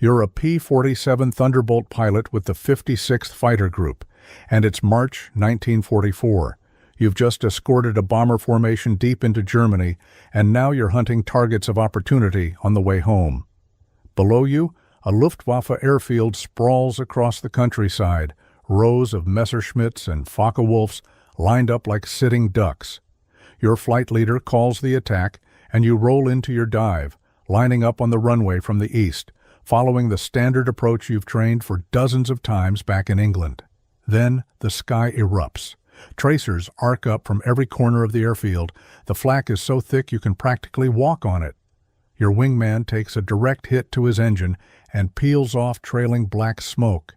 You're a P-47 Thunderbolt pilot with the 56th Fighter Group, and it's March 1944. You've just escorted a bomber formation deep into Germany, and now you're hunting targets of opportunity on the way home. Below you, a Luftwaffe airfield sprawls across the countryside, rows of Messerschmitts and Focke-Wulfs lined up like sitting ducks. Your flight leader calls the attack, and you roll into your dive, lining up on the runway from the east, following the standard approach you've trained for dozens of times back in England. Then the sky erupts. Tracers arc up from every corner of the airfield. The flak is so thick you can practically walk on it. Your wingman takes a direct hit to his engine and peels off trailing black smoke.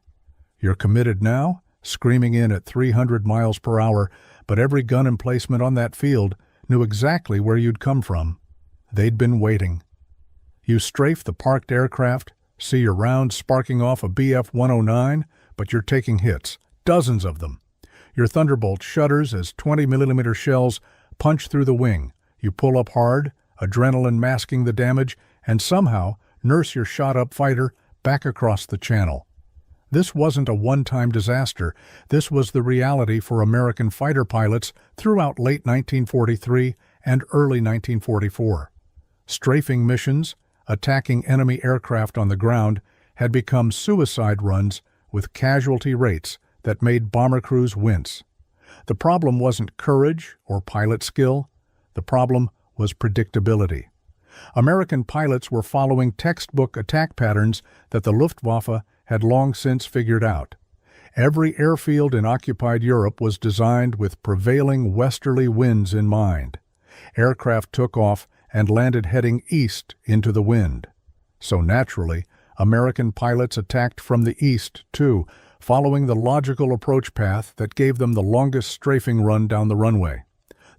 You're committed now, screaming in at 300 miles per hour, but every gun emplacement on that field knew exactly where you'd come from. They'd been waiting. You strafe the parked aircraft, see your rounds sparking off a Bf-109, but you're taking hits, dozens of them. Your Thunderbolt shudders as 20mm shells punch through the wing. You pull up hard, adrenaline masking the damage, and somehow nurse your shot-up fighter back across the channel. This wasn't a one-time disaster. This was the reality for American fighter pilots throughout late 1943 and early 1944. Strafing missions, attacking enemy aircraft on the ground, had become suicide runs with casualty rates that made bomber crews wince. The problem wasn't courage or pilot skill. The problem was predictability. American pilots were following textbook attack patterns that the Luftwaffe had long since figured out. Every airfield in occupied Europe was designed with prevailing westerly winds in mind. Aircraft took off and landed heading east into the wind. So naturally, American pilots attacked from the east, too, following the logical approach path that gave them the longest strafing run down the runway.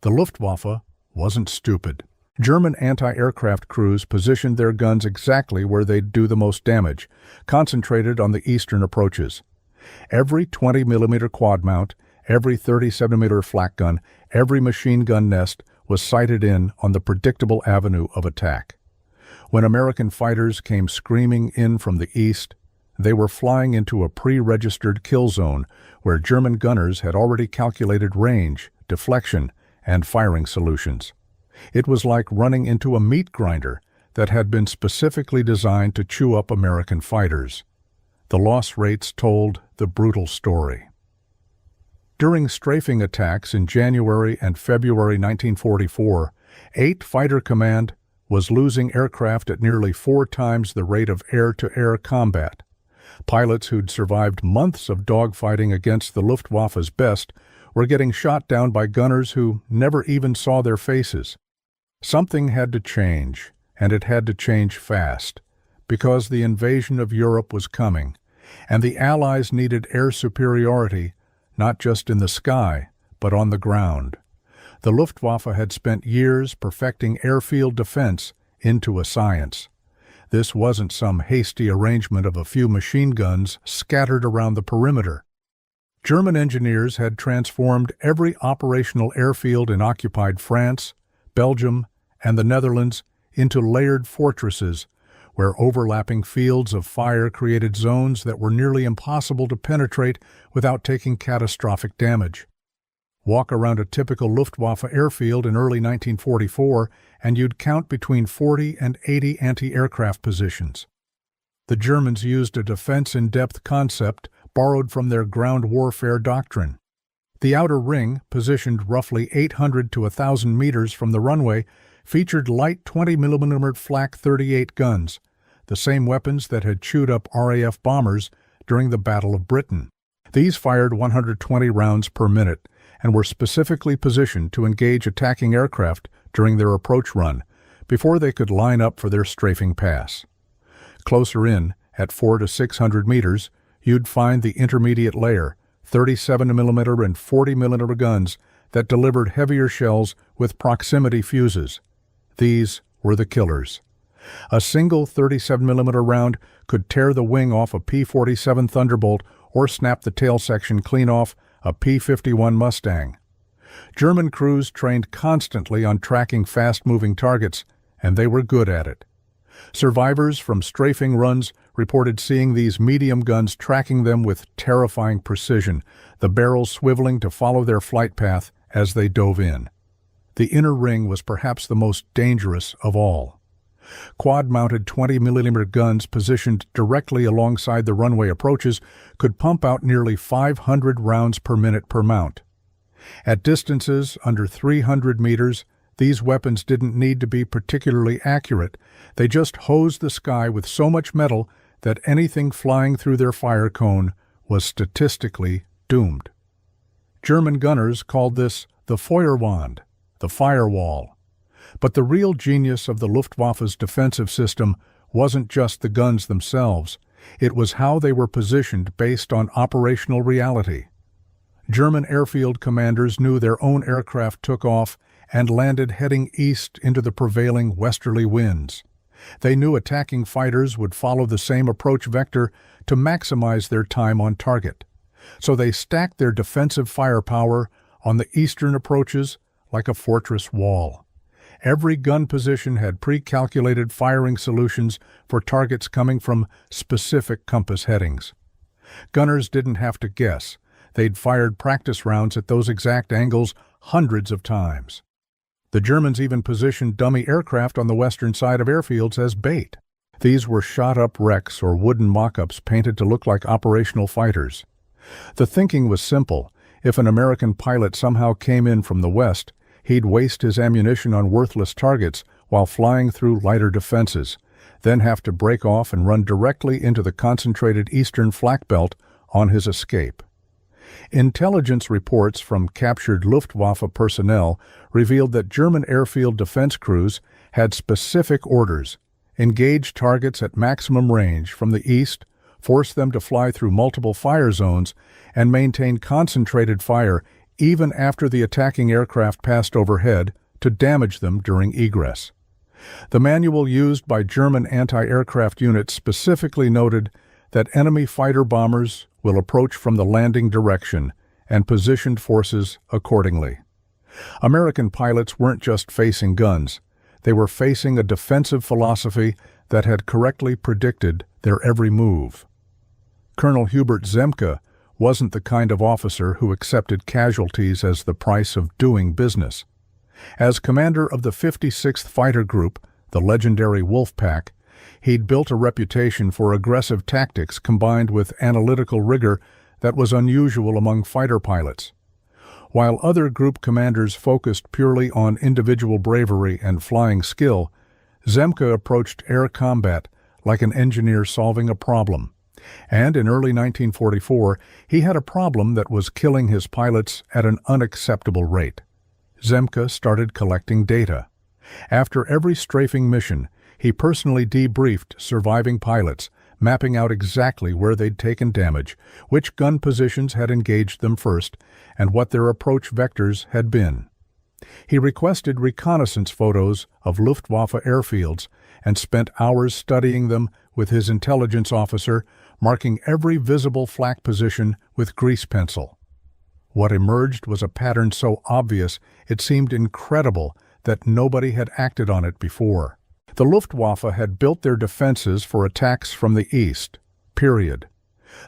The Luftwaffe wasn't stupid. German anti-aircraft crews positioned their guns exactly where they'd do the most damage, concentrated on the eastern approaches. Every 20mm quad mount, every 37mm flak gun, every machine gun nest was sighted in on the predictable avenue of attack. When American fighters came screaming in from the east, they were flying into a pre-registered kill zone where German gunners had already calculated range, deflection, and firing solutions. It was like running into a meat grinder that had been specifically designed to chew up American fighters. The loss rates told the brutal story. During strafing attacks in January and February 1944, 8 Fighter Command was losing aircraft at nearly 4 times the rate of air-to-air combat. Pilots who'd survived months of dogfighting against the Luftwaffe's best were getting shot down by gunners who never even saw their faces. Something had to change, and it had to change fast, because the invasion of Europe was coming, and the Allies needed air superiority, not just in the sky, but on the ground. The Luftwaffe had spent years perfecting airfield defense into a science. This wasn't some hasty arrangement of a few machine guns scattered around the perimeter. German engineers had transformed every operational airfield in occupied France, Belgium, and the Netherlands into layered fortresses where overlapping fields of fire created zones that were nearly impossible to penetrate without taking catastrophic damage. Walk around a typical Luftwaffe airfield in early 1944, and you'd count between 40 and 80 anti-aircraft positions. The Germans used a defense-in-depth concept borrowed from their ground warfare doctrine. The outer ring, positioned roughly 800 to 1,000 meters from the runway, featured light 20mm flak 38 guns, the same weapons that had chewed up RAF bombers during the Battle of Britain. These fired 120 rounds per minute and were specifically positioned to engage attacking aircraft during their approach run, before they could line up for their strafing pass. Closer in, at 400 to 600 meters, you'd find the intermediate layer, 37mm and 40mm guns that delivered heavier shells with proximity fuses. These were the killers. A single 37mm round could tear the wing off a P-47 Thunderbolt or snap the tail section clean off a P-51 Mustang. German crews trained constantly on tracking fast-moving targets, and they were good at it. Survivors from strafing runs reported seeing these medium guns tracking them with terrifying precision, the barrels swiveling to follow their flight path as they dove in. The inner ring was perhaps the most dangerous of all. Quad-mounted 20mm guns positioned directly alongside the runway approaches could pump out nearly 500 rounds per minute per mount. At distances under 300 meters, these weapons didn't need to be particularly accurate. They just hosed the sky with so much metal that anything flying through their fire cone was statistically doomed. German gunners called this the Feuerwand, the firewall. But the real genius of the Luftwaffe's defensive system wasn't just the guns themselves. It was how they were positioned based on operational reality. German airfield commanders knew their own aircraft took off and landed heading east into the prevailing westerly winds. They knew attacking fighters would follow the same approach vector to maximize their time on target. So they stacked their defensive firepower on the eastern approaches like a fortress wall. Every gun position had pre-calculated firing solutions for targets coming from specific compass headings. Gunners didn't have to guess. They'd fired practice rounds at those exact angles hundreds of times. The Germans even positioned dummy aircraft on the western side of airfields as bait. These were shot-up wrecks or wooden mock-ups painted to look like operational fighters. The thinking was simple. If an American pilot somehow came in from the west, he'd waste his ammunition on worthless targets while flying through lighter defenses, then have to break off and run directly into the concentrated eastern flak belt on his escape. Intelligence reports from captured Luftwaffe personnel revealed that German airfield defense crews had specific orders: engage targets at maximum range from the east, force them to fly through multiple fire zones, and maintain concentrated fire even after the attacking aircraft passed overhead to damage them during egress. The manual used by German anti-aircraft units specifically noted that enemy fighter bombers will approach from the landing direction and positioned forces accordingly. American pilots weren't just facing guns. They were facing a defensive philosophy that had correctly predicted their every move. Colonel Hubert Zemke wasn't the kind of officer who accepted casualties as the price of doing business. As commander of the 56th Fighter Group, the legendary Wolfpack, he'd built a reputation for aggressive tactics combined with analytical rigor that was unusual among fighter pilots. While other group commanders focused purely on individual bravery and flying skill, Zemke approached air combat like an engineer solving a problem. And in early 1944, he had a problem that was killing his pilots at an unacceptable rate. Zemke started collecting data. After every strafing mission, he personally debriefed surviving pilots, mapping out exactly where they'd taken damage, which gun positions had engaged them first, and what their approach vectors had been. He requested reconnaissance photos of Luftwaffe airfields and spent hours studying them with his intelligence officer, marking every visible flak position with grease pencil. What emerged was a pattern so obvious it seemed incredible that nobody had acted on it before. The Luftwaffe had built their defenses for attacks from the east, period.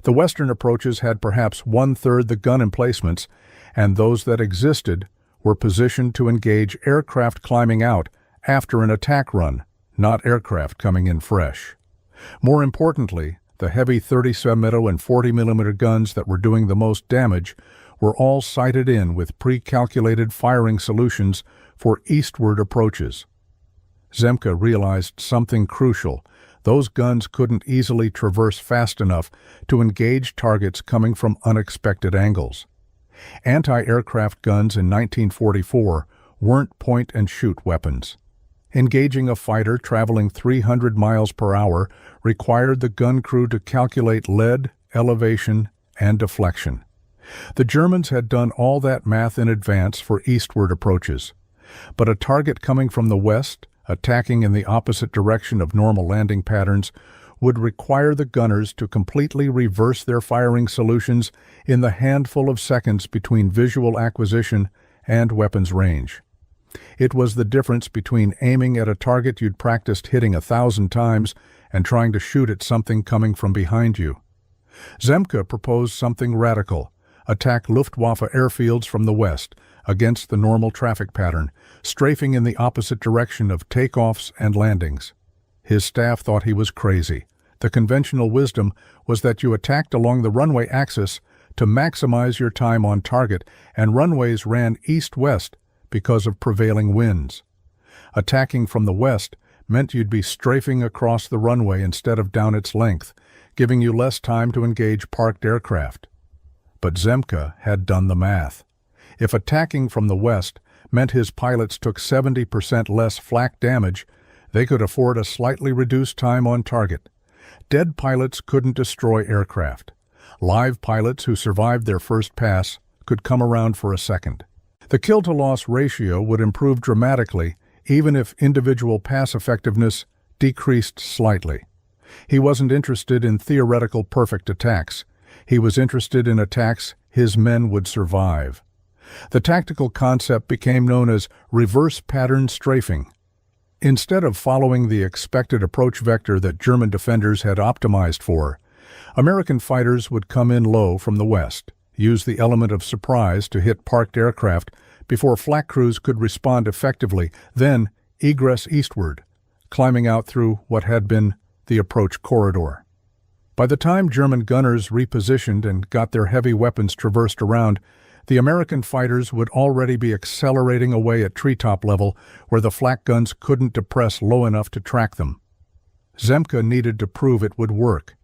The western approaches had perhaps one-third the gun emplacements, and those that existed were positioned to engage aircraft climbing out after an attack run, not aircraft coming in fresh. More importantly, the heavy 37mm and 40mm guns that were doing the most damage were all sighted in with pre-calculated firing solutions for eastward approaches. Zemke realized something crucial. Those guns couldn't easily traverse fast enough to engage targets coming from unexpected angles. Anti-aircraft guns in 1944 weren't point-and-shoot weapons. Engaging a fighter traveling 300 miles per hour required the gun crew to calculate lead, elevation, and deflection. The Germans had done all that math in advance for eastward approaches. But a target coming from the west, attacking in the opposite direction of normal landing patterns, would require the gunners to completely reverse their firing solutions in the handful of seconds between visual acquisition and weapons range. It was the difference between aiming at a target you'd practiced hitting 1,000 times and trying to shoot at something coming from behind you. Zema proposed something radical: attack Luftwaffe airfields from the west, against the normal traffic pattern, strafing in the opposite direction of takeoffs and landings. His staff thought he was crazy. The conventional wisdom was that you attacked along the runway axis to maximize your time on target, and runways ran east-west because of prevailing winds. Attacking from the west meant you'd be strafing across the runway instead of down its length, giving you less time to engage parked aircraft. But Zema had done the math. If attacking from the west meant his pilots took 70% less flak damage, they could afford a slightly reduced time on target. Dead pilots couldn't destroy aircraft. Live pilots who survived their first pass could come around for a second. The kill-to-loss ratio would improve dramatically, even if individual pass effectiveness decreased slightly. He wasn't interested in theoretical perfect attacks. He was interested in attacks his men would survive. The tactical concept became known as reverse pattern strafing. Instead of following the expected approach vector that German defenders had optimized for, American fighters would come in low from the west, use the element of surprise to hit parked aircraft before flak crews could respond effectively, then egress eastward, climbing out through what had been the approach corridor. By the time German gunners repositioned and got their heavy weapons traversed around, the American fighters would already be accelerating away at treetop level where the flak guns couldn't depress low enough to track them. Zema needed to prove it would work.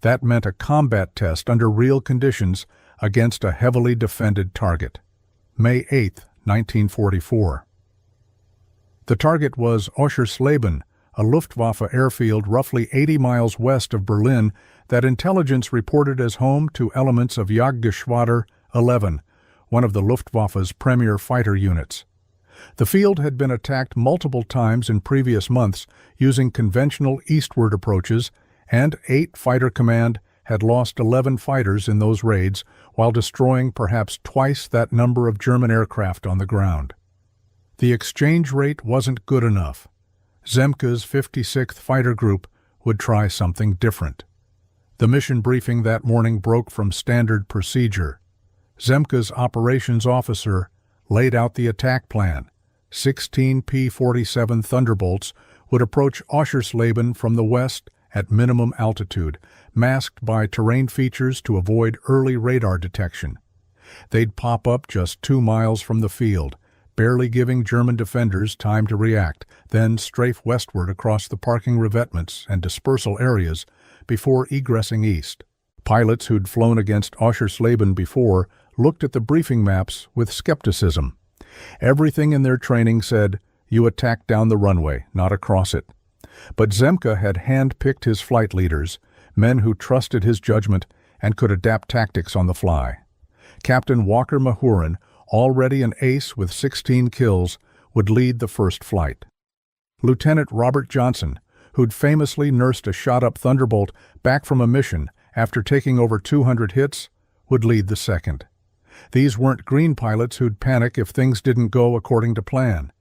That meant a combat test under real conditions against a heavily defended target. May 8, 1944. The target was Osher Slaben, a Luftwaffe airfield roughly 80 miles west of Berlin that intelligence reported as home to elements of Jagdgeschwader 11, one of the Luftwaffe's premier fighter units. The field had been attacked multiple times in previous months using conventional eastward approaches, and 8 Fighter Command had lost 11 fighters in those raids while destroying perhaps twice that number of German aircraft on the ground. The exchange rate wasn't good enough. Zema's 56th Fighter Group would try something different. The mission briefing that morning broke from standard procedure. Zema's operations officer laid out the attack plan. 16 P-47 Thunderbolts would approach Osher Slaben from the west at minimum altitude, masked by terrain features to avoid early radar detection. They'd pop up just 2 miles from the field, barely giving German defenders time to react, then strafe westward across the parking revetments and dispersal areas before egressing east. Pilots who'd flown against Osher Slaben before looked at the briefing maps with skepticism. Everything in their training said, you attack down the runway, not across it. But Zema had hand-picked his flight leaders, men who trusted his judgment and could adapt tactics on the fly. Captain Walker Mahurin, already an ace with 16 kills, would lead the first flight. Lieutenant Robert Johnson, who'd famously nursed a shot-up Thunderbolt back from a mission after taking over 200 hits, would lead the second. These weren't green pilots who'd panic if things didn't go according to plan.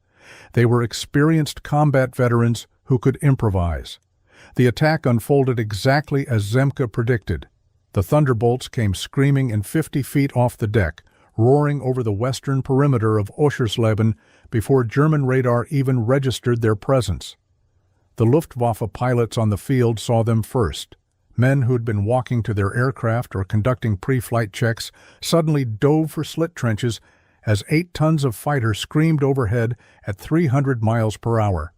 They were experienced combat veterans who could improvise. The attack unfolded exactly as Zema predicted. The Thunderbolts came screaming in 50 feet off the deck, roaring over the western perimeter of Osher Slaben before German radar even registered their presence. The Luftwaffe pilots on the field saw them first. Men who'd been walking to their aircraft or conducting pre-flight checks suddenly dove for slit trenches as 8 tons of fighter screamed overhead at 300 miles per hour.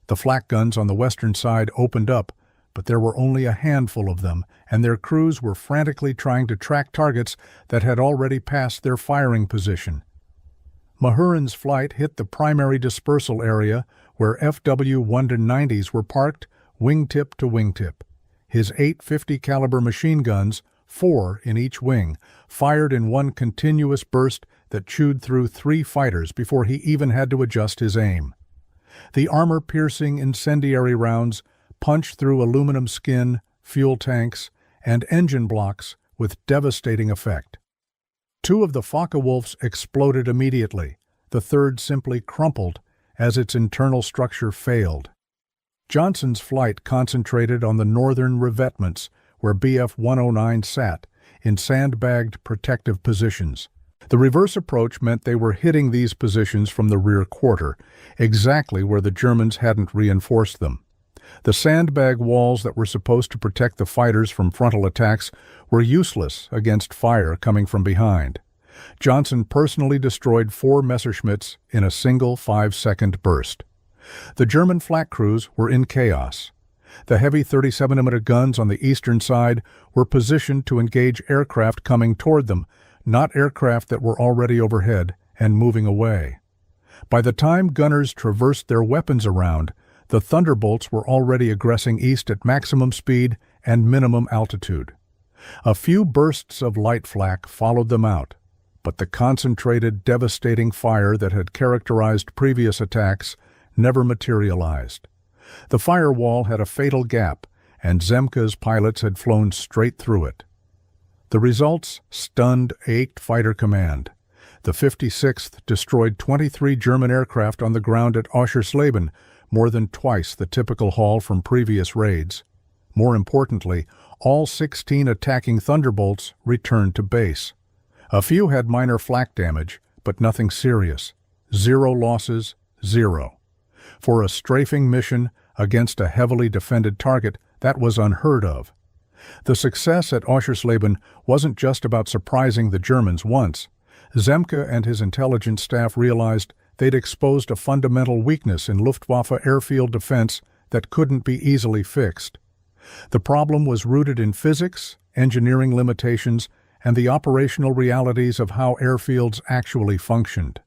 The flak guns on the western side opened up, but there were only a handful of them, and their crews were frantically trying to track targets that had already passed their firing position. Mahurin's flight hit the primary dispersal area where FW-190s were parked, wingtip to wingtip. His 850 caliber machine guns, 4 in each wing, fired in one continuous burst that chewed through 3 fighters before he even had to adjust his aim. The armor-piercing incendiary rounds punched through aluminum skin, fuel tanks, and engine blocks with devastating effect. 2 of the Focke-Wulfs exploded immediately. the third simply crumpled as its internal structure failed. Johnson's flight concentrated on the northern revetments where BF-109 sat, in sandbagged protective positions. The reverse approach meant they were hitting these positions from the rear quarter, exactly where the Germans hadn't reinforced them. The sandbag walls that were supposed to protect the fighters from frontal attacks were useless against fire coming from behind. Johnson personally destroyed 4 Messerschmitts in a single 5-second burst. The German flak crews were in chaos. The heavy 37mm guns on the eastern side were positioned to engage aircraft coming toward them, not aircraft that were already overhead and moving away. By the time gunners traversed their weapons around, the Thunderbolts were already aggressing east at maximum speed and minimum altitude. A few bursts of light flak followed them out, but the concentrated, devastating fire that had characterized previous attacks never materialized. The firewall had a fatal gap, and Zemke's pilots had flown straight through it. The results stunned 8th Fighter Command. The 56th destroyed 23 German aircraft on the ground at Osher Slaben, more than twice the typical haul from previous raids. More importantly, all 16 attacking Thunderbolts returned to base. A few had minor flak damage, but nothing serious. 0 losses, 0. For a strafing mission against a heavily defended target, that was unheard of. The success at Osher Slaben wasn't just about surprising the Germans once. Zemke and his intelligence staff realized they'd exposed a fundamental weakness in Luftwaffe airfield defense that couldn't be easily fixed. The problem was rooted in physics, engineering limitations, and the operational realities of how airfields actually functioned.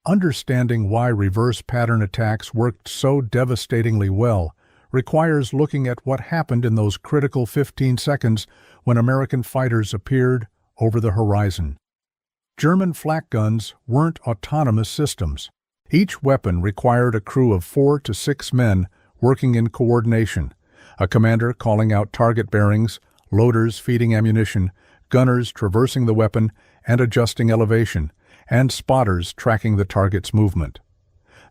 Understanding why reverse pattern attacks worked so devastatingly well requires looking at what happened in those critical 15 seconds when American fighters appeared over the horizon. German flak guns weren't autonomous systems. Each weapon required a crew of 4 to 6 men working in coordination, a commander calling out target bearings, loaders feeding ammunition, gunners traversing the weapon and adjusting elevation, and spotters tracking the target's movement.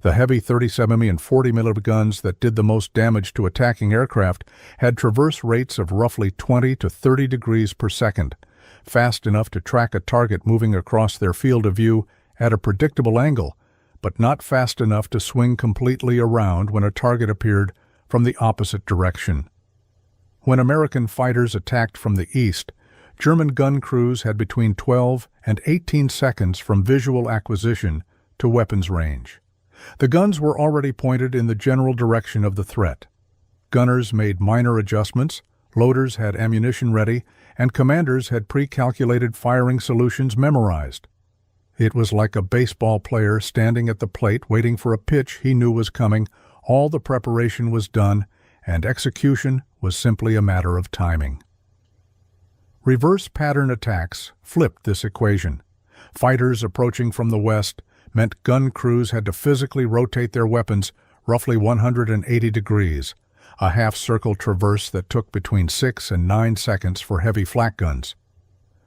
The heavy 37mm and 40mm guns that did the most damage to attacking aircraft had traverse rates of roughly 20 to 30 degrees per second, fast enough to track a target moving across their field of view at a predictable angle, but not fast enough to swing completely around when a target appeared from the opposite direction. When American fighters attacked from the east, German gun crews had between 12 and 18 seconds from visual acquisition to weapons range. The guns were already pointed in the general direction of the threat. Gunners made minor adjustments, loaders had ammunition ready, and commanders had pre-calculated firing solutions memorized. It was like a baseball player standing at the plate waiting for a pitch he knew was coming. All the preparation was done, and execution was simply a matter of timing. Reverse pattern attacks flipped this equation. Fighters approaching from the west meant gun crews had to physically rotate their weapons roughly 180 degrees, a half-circle traverse that took between 6 and 9 seconds for heavy flak guns.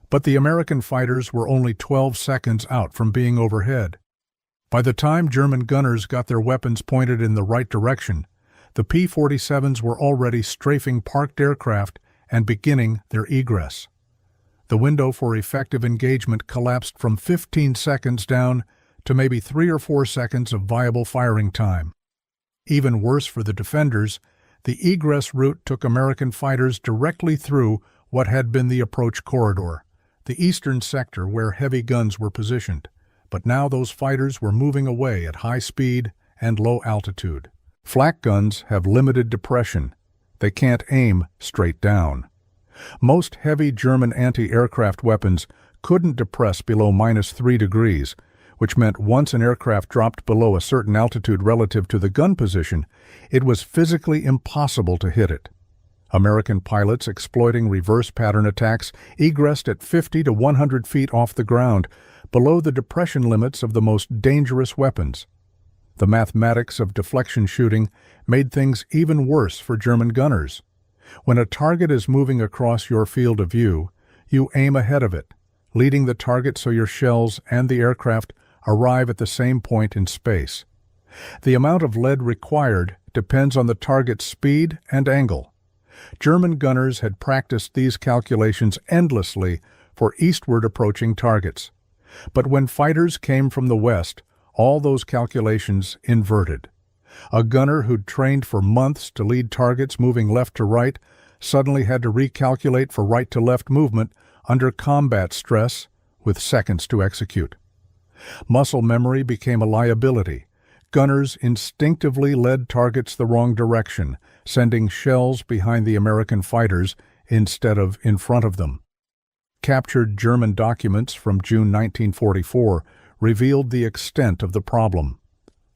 But the American fighters were only 12 seconds out from being overhead. By the time German gunners got their weapons pointed in the right direction, the P-47s were already strafing parked aircraft and beginning their egress. The window for effective engagement collapsed from 15 seconds down to maybe 3 or 4 seconds of viable firing time. Even worse for the defenders, the egress route took American fighters directly through what had been the approach corridor, the eastern sector where heavy guns were positioned. But now those fighters were moving away at high speed and low altitude. Flak guns have limited depression. They can't aim straight down. Most heavy German anti-aircraft weapons couldn't depress below -3 degrees, which meant once an aircraft dropped below a certain altitude relative to the gun position, it was physically impossible to hit it. American pilots exploiting reverse pattern attacks egressed at 50 to 100 feet off the ground, below the depression limits of the most dangerous weapons. The mathematics of deflection shooting made things even worse for German gunners. When a target is moving across your field of view, you aim ahead of it, leading the target so your shells and the aircraft arrive at the same point in space. The amount of lead required depends on the target's speed and angle. German gunners had practiced these calculations endlessly for eastward approaching targets. But when fighters came from the west, all those calculations inverted. A gunner who'd trained for months to lead targets moving left to right suddenly had to recalculate for right-to-left movement under combat stress with seconds to execute. Muscle memory became a liability. Gunners instinctively led targets the wrong direction, sending shells behind the American fighters instead of in front of them. Captured German documents from June 1944 revealed the extent of the problem.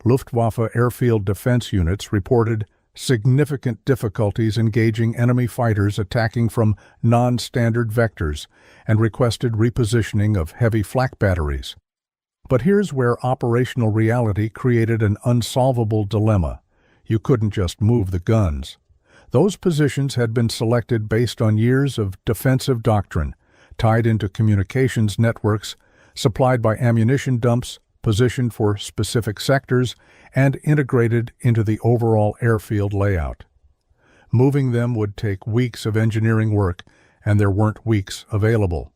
Luftwaffe airfield defense units reported significant difficulties engaging enemy fighters attacking from non-standard vectors and requested repositioning of heavy flak batteries. But here's where operational reality created an unsolvable dilemma. You couldn't just move the guns. Those positions had been selected based on years of defensive doctrine, tied into communications networks, supplied by ammunition dumps, positioned for specific sectors, and integrated into the overall airfield layout. Moving them would take weeks of engineering work, and there weren't weeks available.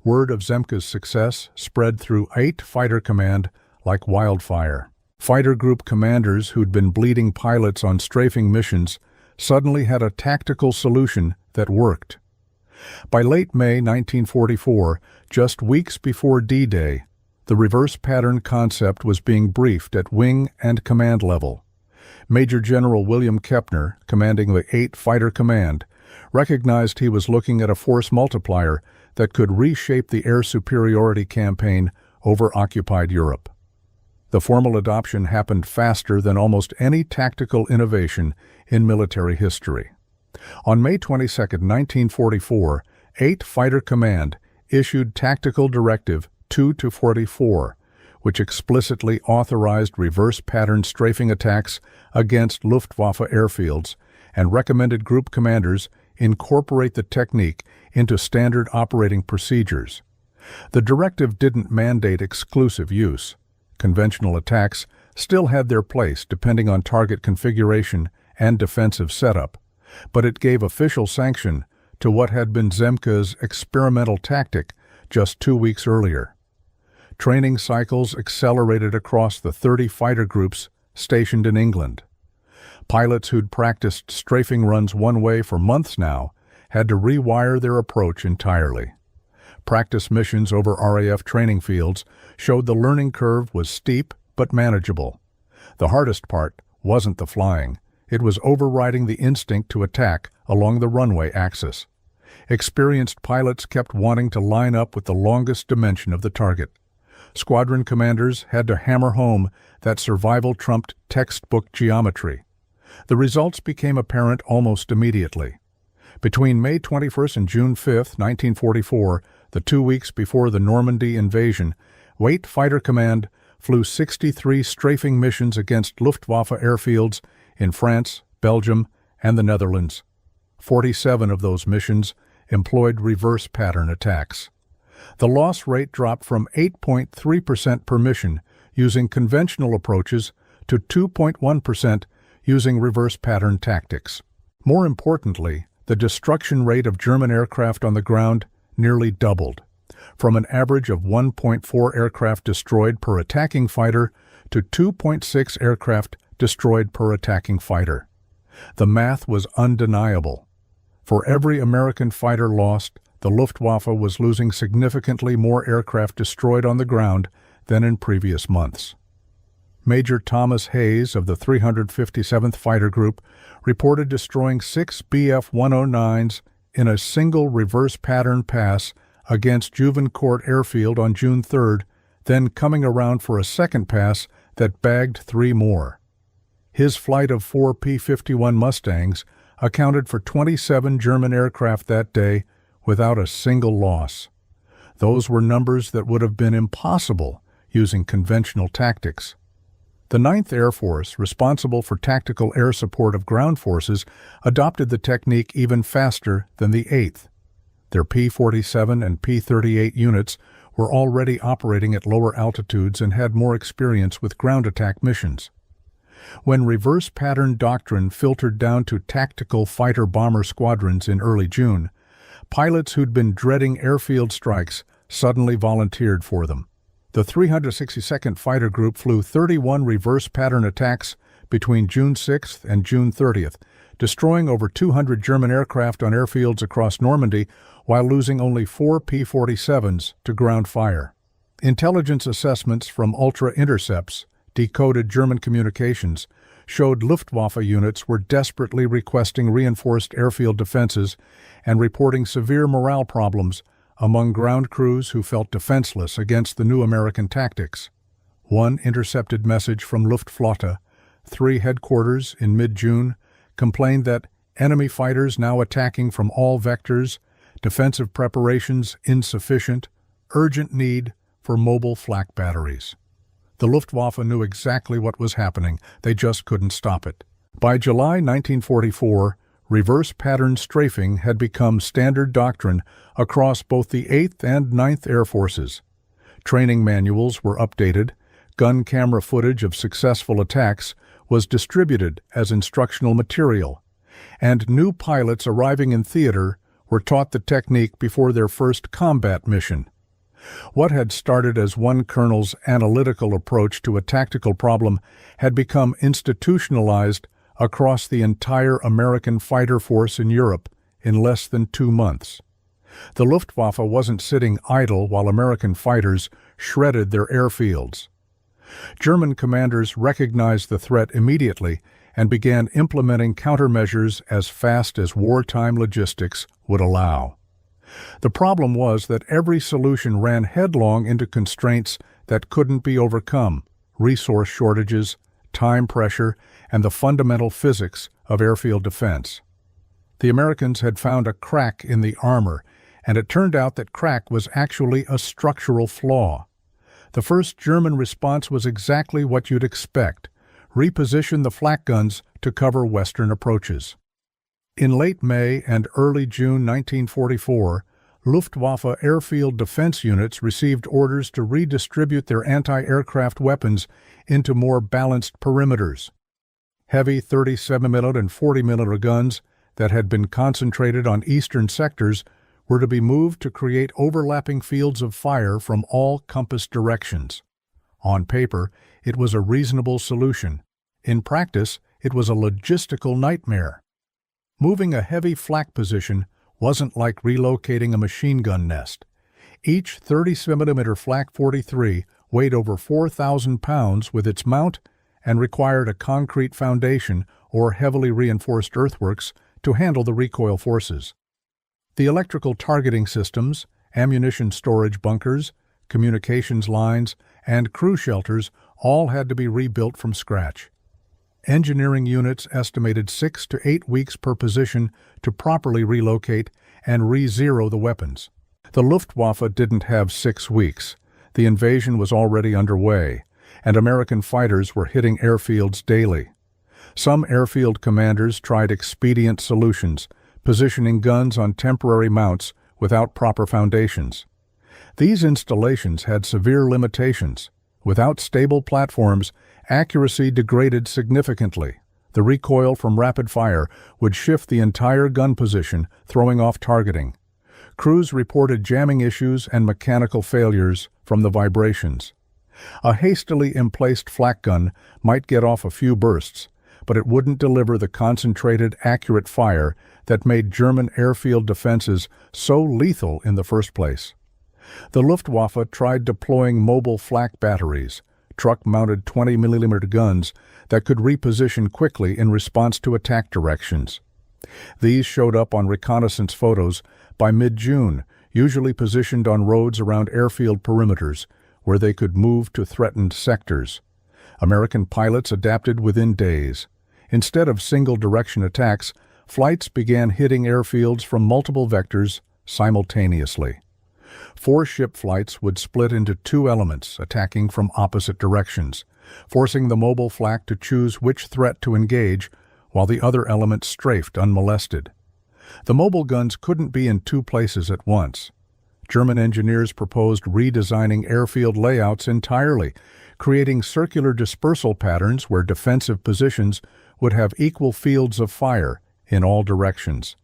Word of Zemke's success spread through 8 Fighter Command like wildfire. Fighter group commanders who'd been bleeding pilots on strafing missions suddenly had a tactical solution that worked. By late May 1944, just weeks before D-Day, the reverse pattern concept was being briefed at wing and command level. Major General William Kepner, commanding the 8 Fighter Command, recognized he was looking at a force multiplier that could reshape the air superiority campaign over occupied Europe. The formal adoption happened faster than almost any tactical innovation in military history. On May 22, 1944, 8 Fighter Command issued Tactical Directive 2-44, which explicitly authorized reverse pattern strafing attacks against Luftwaffe airfields and recommended group commanders incorporate the technique into standard operating procedures. The directive didn't mandate exclusive use. Conventional attacks still had their place depending on target configuration and defensive setup, but it gave official sanction to what had been Zemke's experimental tactic just 2 weeks earlier. Training cycles accelerated across the 30 fighter groups stationed in England. Pilots who'd practiced strafing runs one way for months now had to rewire their approach entirely. Practice missions over RAF training fields showed the learning curve was steep but manageable. The hardest part wasn't the flying. It was overriding the instinct to attack along the runway axis. Experienced pilots kept wanting to line up with the longest dimension of the target. Squadron commanders had to hammer home that survival trumped textbook geometry. The results became apparent almost immediately. Between May 21 and June 5, 1944, the 2 weeks before the Normandy invasion, Waite Fighter Command flew 63 strafing missions against Luftwaffe airfields in France, Belgium, and the Netherlands. 47 of those missions employed reverse pattern attacks. The loss rate dropped from 8.3% per mission using conventional approaches to 2.1% using reverse pattern tactics. More importantly, the destruction rate of German aircraft on the ground nearly doubled, from an average of 1.4 aircraft destroyed per attacking fighter to 2.6 aircraft destroyed per attacking fighter. The math was undeniable. For every American fighter lost, the Luftwaffe was losing significantly more aircraft destroyed on the ground than in previous months. Major Thomas Hayes of the 357th Fighter Group reported destroying 6 Bf-109s in a single reverse pattern pass against Juvincourt Airfield on June 3rd, then coming around for a second pass that bagged 3 more. His flight of 4 P-51 Mustangs accounted for 27 German aircraft that day without a single loss. Those were numbers that would have been impossible using conventional tactics. The 9th Air Force, responsible for tactical air support of ground forces, adopted the technique even faster than the 8th. Their P-47 and P-38 units were already operating at lower altitudes and had more experience with ground attack missions. When reverse pattern doctrine filtered down to tactical fighter-bomber squadrons in early June, pilots who'd been dreading airfield strikes suddenly volunteered for them. The 362nd Fighter Group flew 31 reverse pattern attacks between June 6th and June 30th, destroying over 200 German aircraft on airfields across Normandy while losing only 4 P-47s to ground fire. Intelligence assessments from ultra-intercepts, decoded German communications, showed Luftwaffe units were desperately requesting reinforced airfield defenses and reporting severe morale problems among ground crews who felt defenseless against the new American tactics. One intercepted message from Luftwaffe 3 headquarters in mid-June complained that enemy fighters now attacking from all vectors, defensive preparations insufficient, urgent need for mobile flak batteries. The Luftwaffe knew exactly what was happening, they just couldn't stop it. By July 1944, reverse pattern strafing had become standard doctrine across both the 8th and 9th Air Forces. Training manuals were updated, gun camera footage of successful attacks was distributed as instructional material, and new pilots arriving in theater were taught the technique before their first combat mission. What had started as one colonel's analytical approach to a tactical problem had become institutionalized across the entire American fighter force in Europe in less than 2 months. The Luftwaffe wasn't sitting idle while American fighters shredded their airfields. German commanders recognized the threat immediately and began implementing countermeasures as fast as wartime logistics would allow. The problem was that every solution ran headlong into constraints that couldn't be overcome: resource shortages, time pressure, and the fundamental physics of airfield defense. The Americans had found a crack in the armor, and it turned out that crack was actually a structural flaw. The first German response was exactly what you'd expect: reposition the flak guns to cover Western approaches. In late May and early June 1944, Luftwaffe airfield defense units received orders to redistribute their anti-aircraft weapons into more balanced perimeters. Heavy 37mm and 40mm guns that had been concentrated on eastern sectors were to be moved to create overlapping fields of fire from all compass directions. On paper, it was a reasonable solution. In practice, it was a logistical nightmare. Moving a heavy flak position wasn't like relocating a machine gun nest. Each 37mm flak 43 weighed over 4,000 pounds with its mount and required a concrete foundation or heavily reinforced earthworks to handle the recoil forces. The electrical targeting systems, ammunition storage bunkers, communications lines, and crew shelters all had to be rebuilt from scratch. Engineering units estimated 6 to 8 weeks per position to properly relocate and re-zero the weapons. The Luftwaffe didn't have 6 weeks. The invasion was already underway, and American fighters were hitting airfields daily. Some airfield commanders tried expedient solutions, positioning guns on temporary mounts without proper foundations. These installations had severe limitations. Without stable platforms, accuracy degraded significantly. The recoil from rapid fire would shift the entire gun position, throwing off targeting. Crews reported jamming issues and mechanical failures from the vibrations. A hastily emplaced flak gun might get off a few bursts, but it wouldn't deliver the concentrated, accurate fire that made German airfield defenses so lethal in the first place. The Luftwaffe tried deploying mobile flak batteries, truck-mounted 20mm guns that could reposition quickly in response to attack directions. These showed up on reconnaissance photos by mid-June, usually positioned on roads around airfield perimeters, where they could move to threatened sectors. American pilots adapted within days. Instead of single-direction attacks, flights began hitting airfields from multiple vectors simultaneously. 4 ship flights would split into 2 elements, attacking from opposite directions, forcing the mobile flak to choose which threat to engage, while the other element strafed unmolested. The mobile guns couldn't be in 2 places at once. German engineers proposed redesigning airfield layouts entirely, creating circular dispersal patterns where defensive positions would have equal fields of fire in all directions.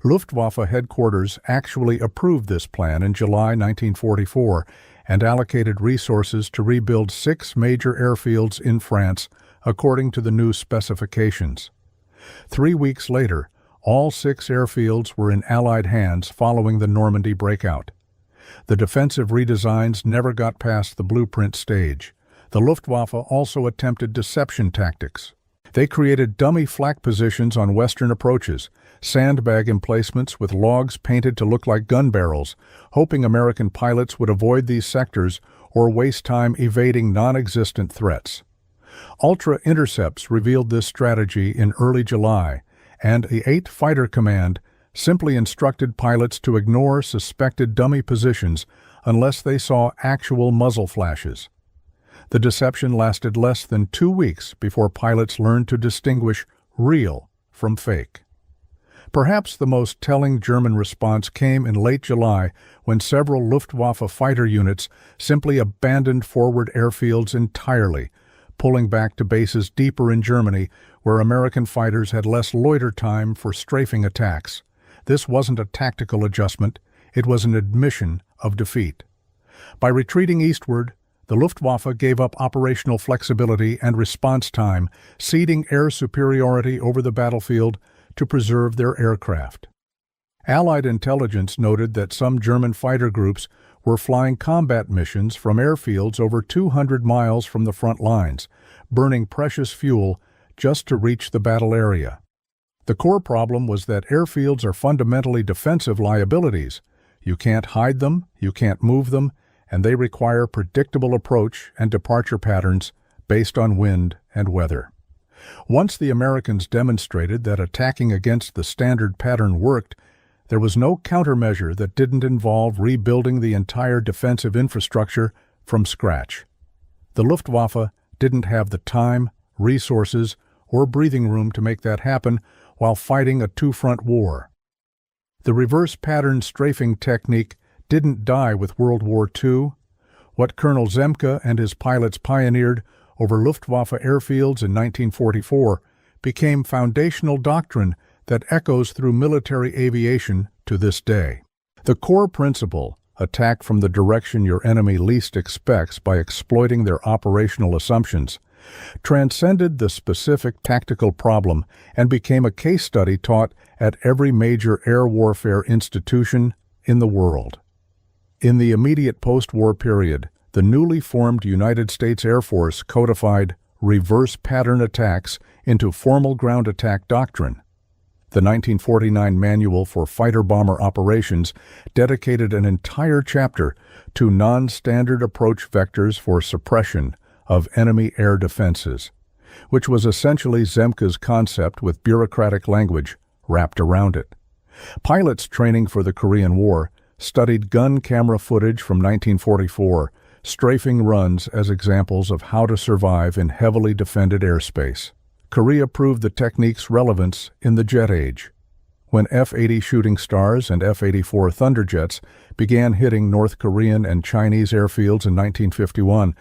Luftwaffe headquarters actually approved this plan in July 1944 and allocated resources to rebuild 6 major airfields in France according to the new specifications. 3 weeks later, all 6 airfields were in Allied hands following the Normandy breakout. The defensive redesigns never got past the blueprint stage. The Luftwaffe also attempted deception tactics. They created dummy flak positions on western approaches, sandbag emplacements with logs painted to look like gun barrels, hoping American pilots would avoid these sectors or waste time evading non-existent threats. Ultra intercepts revealed this strategy in early July, and the 8th Fighter Command simply instructed pilots to ignore suspected dummy positions unless they saw actual muzzle flashes. The deception lasted less than 2 weeks before pilots learned to distinguish real from fake. Perhaps the most telling German response came in late July when several Luftwaffe fighter units simply abandoned forward airfields entirely, pulling back to bases deeper in Germany where American fighters had less loiter time for strafing attacks. This wasn't a tactical adjustment, it was an admission of defeat. By retreating eastward, the Luftwaffe gave up operational flexibility and response time, ceding air superiority over the battlefield to preserve their aircraft. Allied intelligence noted that some German fighter groups were flying combat missions from airfields over 200 miles from the front lines, burning precious fuel just to reach the battle area. The core problem was that airfields are fundamentally defensive liabilities. You can't hide them, you can't move them, and they require predictable approach and departure patterns based on wind and weather. Once the Americans demonstrated that attacking against the standard pattern worked, there was no countermeasure that didn't involve rebuilding the entire defensive infrastructure from scratch. The Luftwaffe didn't have the time, resources, or breathing room to make that happen while fighting a two-front war. The reverse pattern strafing technique didn't die with World War II. What Colonel Zema and his pilots pioneered over Luftwaffe airfields in 1944 became foundational doctrine that echoes through military aviation to this day. The core principle, attack from the direction your enemy least expects by exploiting their operational assumptions, transcended the specific tactical problem and became a case study taught at every major air warfare institution in the world. In the immediate post-war period, the newly formed United States Air Force codified reverse pattern attacks into formal ground attack doctrine. The 1949 Manual for Fighter-Bomber Operations dedicated an entire chapter to non-standard approach vectors for suppression of enemy air defenses, which was essentially Zema's concept with bureaucratic language wrapped around it. Pilots training for the Korean War studied gun camera footage from 1944, strafing runs as examples of how to survive in heavily defended airspace. Korea proved the technique's relevance in the jet age. When F-80 Shooting Stars and F-84 Thunderjets began hitting North Korean and Chinese airfields in 1951,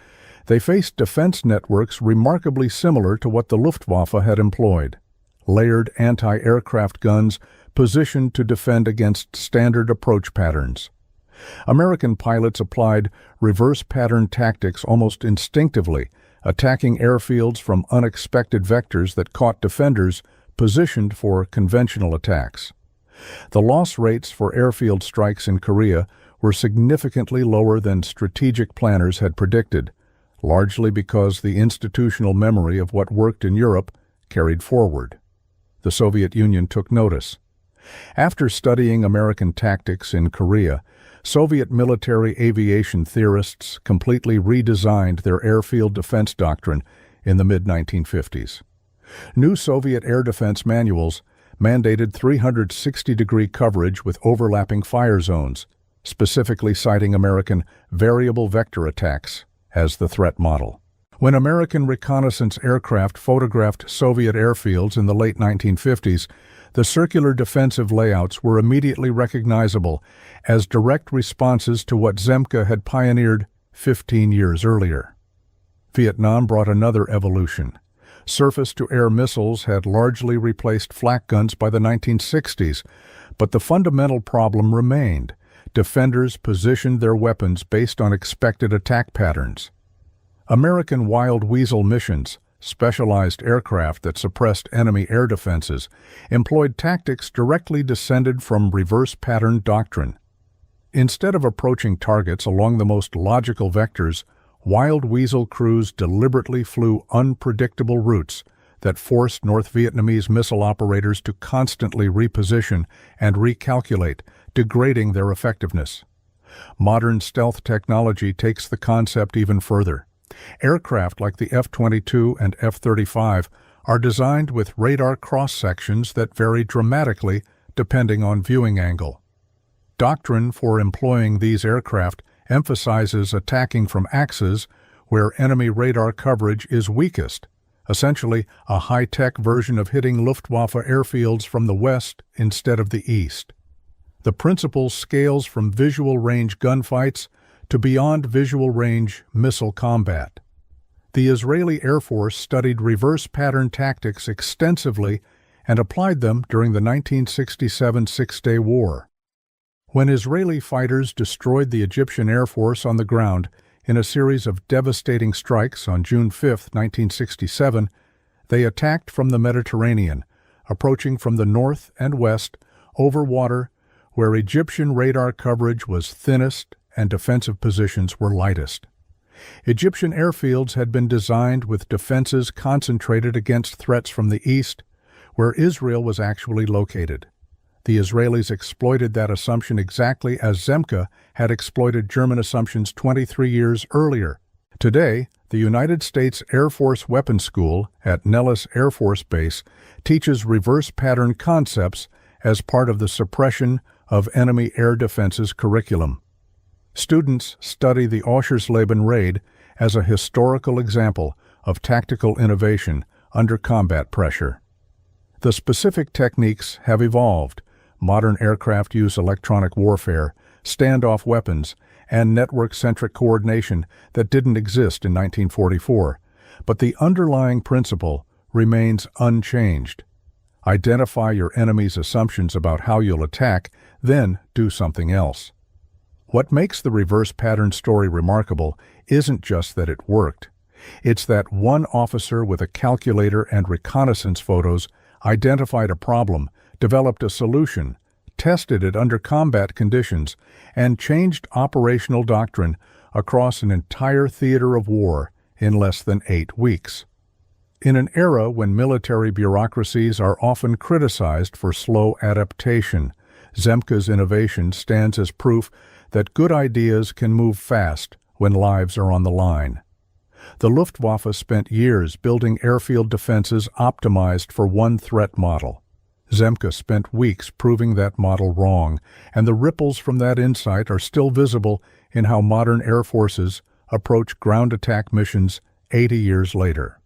they faced defense networks remarkably similar to what the Luftwaffe had employed. Layered anti-aircraft guns positioned to defend against standard approach patterns. American pilots applied reverse pattern tactics almost instinctively, attacking airfields from unexpected vectors that caught defenders positioned for conventional attacks. The loss rates for airfield strikes in Korea were significantly lower than strategic planners had predicted, largely because the institutional memory of what worked in Europe carried forward. The Soviet Union took notice. After studying American tactics in Korea, Soviet military aviation theorists completely redesigned their airfield defense doctrine in the mid-1950s. New Soviet air defense manuals mandated 360-degree coverage with overlapping fire zones, specifically citing American variable vector attacks as the threat model. When American reconnaissance aircraft photographed Soviet airfields in the late 1950s, The circular defensive layouts were immediately recognizable as direct responses to what Zema had pioneered 15 years earlier. Vietnam brought another evolution. Surface-to-air missiles had largely replaced flak guns by the 1960s, but the fundamental problem remained. Defenders positioned their weapons based on expected attack patterns. American Wild Weasel missions, specialized aircraft that suppressed enemy air defenses, employed tactics directly descended from reverse pattern doctrine. Instead of approaching targets along the most logical vectors, Wild Weasel crews deliberately flew unpredictable routes that forced North Vietnamese missile operators to constantly reposition and recalculate, degrading their effectiveness. Modern stealth technology takes the concept even further. Aircraft like the F-22 and F-35 are designed with radar cross-sections that vary dramatically depending on viewing angle. Doctrine for employing these aircraft emphasizes attacking from axes where enemy radar coverage is weakest, essentially a high-tech version of hitting Luftwaffe airfields from the west instead of the east. The principle scales from visual range gunfights to beyond visual range missile combat. The Israeli Air Force studied reverse pattern tactics extensively and applied them during the 1967 Six-Day War. When Israeli fighters destroyed the Egyptian Air Force on the ground in a series of devastating strikes on June 5, 1967, they attacked from the Mediterranean, approaching from the north and west over water where Egyptian radar coverage was thinnest and defensive positions were lightest. Egyptian airfields had been designed with defenses concentrated against threats from the east, where Israel was actually located. The Israelis exploited that assumption exactly as Zema had exploited German assumptions 23 years earlier. Today, the United States Air Force Weapons School at Nellis Air Force Base teaches reverse pattern concepts as part of the suppression of enemy air defenses curriculum. Students study the Osher Slaben raid as a historical example of tactical innovation under combat pressure. The specific techniques have evolved. Modern aircraft use electronic warfare, standoff weapons, and network-centric coordination that didn't exist in 1944, but the underlying principle remains unchanged. Identify your enemy's assumptions about how you'll attack, then do something else. What makes the reverse pattern story remarkable isn't just that it worked. It's that one officer with a calculator and reconnaissance photos identified a problem, developed a solution, tested it under combat conditions, and changed operational doctrine across an entire theater of war in less than 8 weeks. In an era when military bureaucracies are often criticized for slow adaptation, Zema's innovation stands as proof that good ideas can move fast when lives are on the line. The Luftwaffe spent years building airfield defenses optimized for one threat model. Zema spent weeks proving that model wrong, and the ripples from that insight are still visible in how modern air forces approach ground attack missions 80 years later.